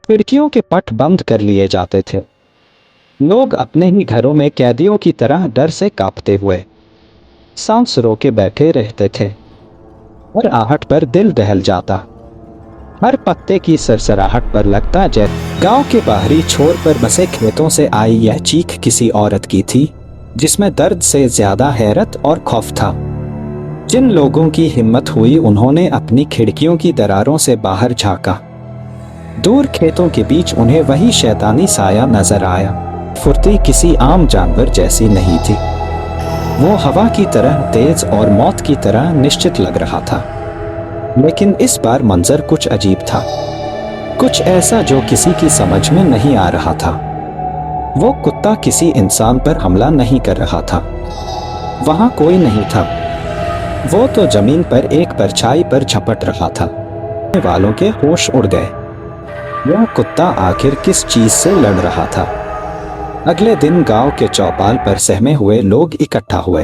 खिड़कियों के पट बंद कर लिए जाते थे। लोग अपने ही घरों में कैदियों की तरह डर से कांपते हुए सांस रोके बैठे रहते थे। हर आहट पर दिल दहल जाता, हर पत्ते की सरसराहट पर लगता जैसे गांव के बाहरी छोर पर बसे खेतों से आई यह चीख किसी औरत की थी जिसमें दर्द से ज्यादा हैरत और खौफ था। जिन लोगों की हिम्मत हुई उन्होंने अपनी खिड़कियों की दरारों से बाहर झांका। दूर खेतों के बीच उन्हें वही शैतानी साया नजर आया। फुर्ती किसी आम जानवर जैसी नहीं थी, वो हवा की तरह तेज और मौत की तरह निश्चित लग रहा था। लेकिन इस बार मंजर कुछ अजीब था, कुछ ऐसा जो किसी की समझ में नहीं आ रहा था। वो कुत्ता किसी इंसान पर हमला नहीं कर रहा था, वहां कोई नहीं था। वो तो जमीन पर एक परछाई पर झपट रहा था। वालों के होश उड़ गए। यह कुत्ता आखिर किस चीज से लड़ रहा था? अगले दिन गांव के चौपाल पर सहमे हुए लोग इकट्ठा हुए।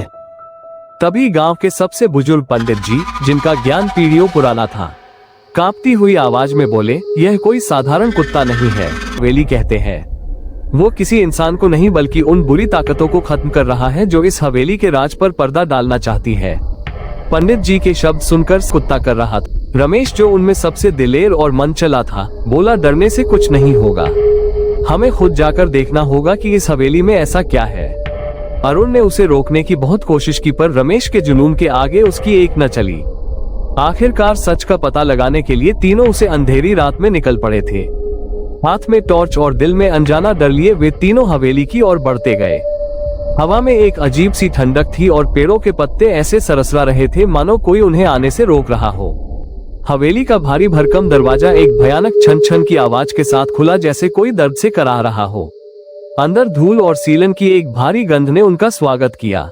तभी गांव के सबसे बुजुर्ग पंडित जी, जिनका ज्ञान पीढ़ियों पुराना था, कांपती हुई आवाज में बोले, यह कोई साधारण कुत्ता नहीं है। हवेली कहते हैं वो किसी इंसान को नहीं बल्कि उन बुरी ताकतों को खत्म कर रहा है जो इस हवेली के राज पर पर्दा डालना चाहती है। पंडित जी के शब्द सुनकर कुत्ता कर रहा था। रमेश, जो उनमें सबसे दिलेर और मन चला था, बोला, डरने से कुछ नहीं होगा, हमें खुद जाकर देखना होगा कि इस हवेली में ऐसा क्या है। अरुण ने उसे रोकने की बहुत कोशिश की पर रमेश के जुनून के आगे उसकी एक न चली। आखिरकार सच का पता लगाने के लिए तीनों उसे अंधेरी रात में निकल पड़े थे। हाथ में टॉर्च और दिल में अनजाना डर लिए वे तीनों हवेली की ओर बढ़ते गए। हवा में एक अजीब सी ठंडक थी और पेड़ों के पत्ते ऐसे सरसरा रहे थे मानो कोई उन्हें आने से रोक रहा हो। हवेली का भारी भरकम दरवाजा एक भयानक छन छन की आवाज के साथ खुला, जैसे कोई दर्द से कराह रहा हो। अंदर धूल और सीलन की एक भारी गंध ने उनका स्वागत किया।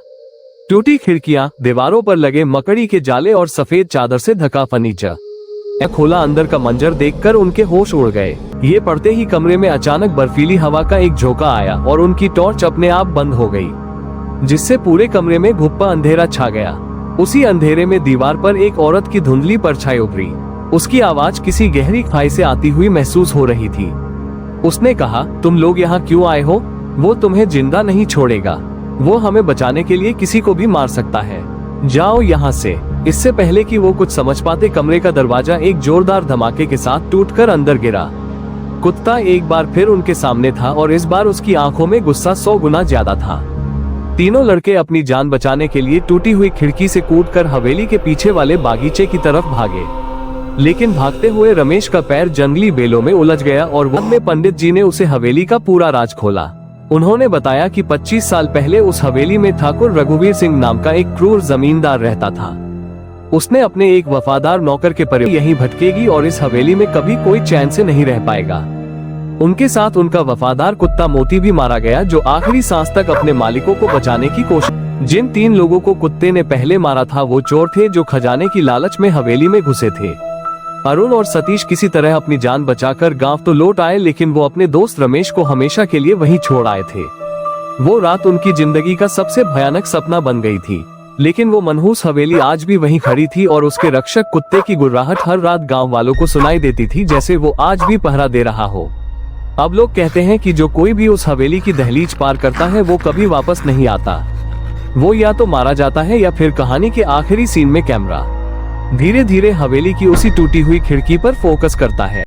टूटी खिड़कियां, दीवारों पर लगे मकड़ी के जाले और सफेद चादर से ढका फर्नीचर, खोला अंदर का मंजर देखकर उनके होश उड़ गए। ये पड़ते ही कमरे में अचानक बर्फीली हवा का एक झोंका आया और उनकी टॉर्च अपने आप बंद हो गई, जिससे पूरे कमरे में घुप्पा अंधेरा छा गया। उसी अंधेरे में दीवार पर एक औरत की धुंधली परछाई उभरी। उसकी आवाज किसी गहरी खाई से आती हुई महसूस हो रही थी। उसने कहा, तुम लोग यहाँ क्यों आए हो? वो तुम्हें जिंदा नहीं छोड़ेगा, वो हमें बचाने के लिए किसी को भी मार सकता है, जाओ यहाँ से। इससे पहले कि वो कुछ समझ पाते, कमरे का दरवाजा एक जोरदार धमाके के साथ टूटकर अंदर गिरा। कुत्ता एक बार फिर उनके सामने था और इस बार उसकी आंखों में गुस्सा 100 गुना ज्यादा था। तीनों लड़के अपनी जान बचाने के लिए टूटी हुई खिड़की से कूदकर हवेली के पीछे वाले बागीचे की तरफ भागे, लेकिन भागते हुए रमेश का पैर जंगली बेलों में उलझ गया और बाद में पंडित जी ने उसे हवेली का पूरा राज खोला। उन्होंने बताया कि 25 साल पहले उस हवेली में ठाकुर रघुवीर सिंह नाम का एक क्रूर जमींदार रहता था। उसने अपने एक वफादार नौकर के परिवार यहीं भटकेगी और इस हवेली में कभी कोई चैन से नहीं रह पाएगा। उनके साथ उनका वफादार कुत्ता मोती भी मारा गया, जो आखिरी सांस तक अपने मालिकों को बचाने की कोशिश। जिन 3 लोगों को कुत्ते ने पहले मारा था वो चोर थे जो खजाने की लालच में हवेली में घुसे थे। अरुण और सतीश किसी तरह अपनी जान बचाकर गांव तो लौट आए, लेकिन वो अपने दोस्त रमेश को हमेशा के लिए वहीं छोड़ आए थे। वो रात उनकी जिंदगी का सबसे भयानक सपना बन गई थी, लेकिन वो मनहूस हवेली आज भी वहीं खड़ी थी और उसके रक्षक कुत्ते की गुर्राहट हर रात गांव वालों को सुनाई देती थी, जैसे वो आज भी पहरा दे रहा हो। अब लोग कहते हैं कि जो कोई भी उस हवेली की दहलीज पार करता है वो कभी वापस नहीं आता। वो या तो मारा जाता है या फिर कहानी के आखिरी सीन में कैमरा धीरे धीरे हवेली की उसी टूटी हुई खिड़की पर फोकस करता है।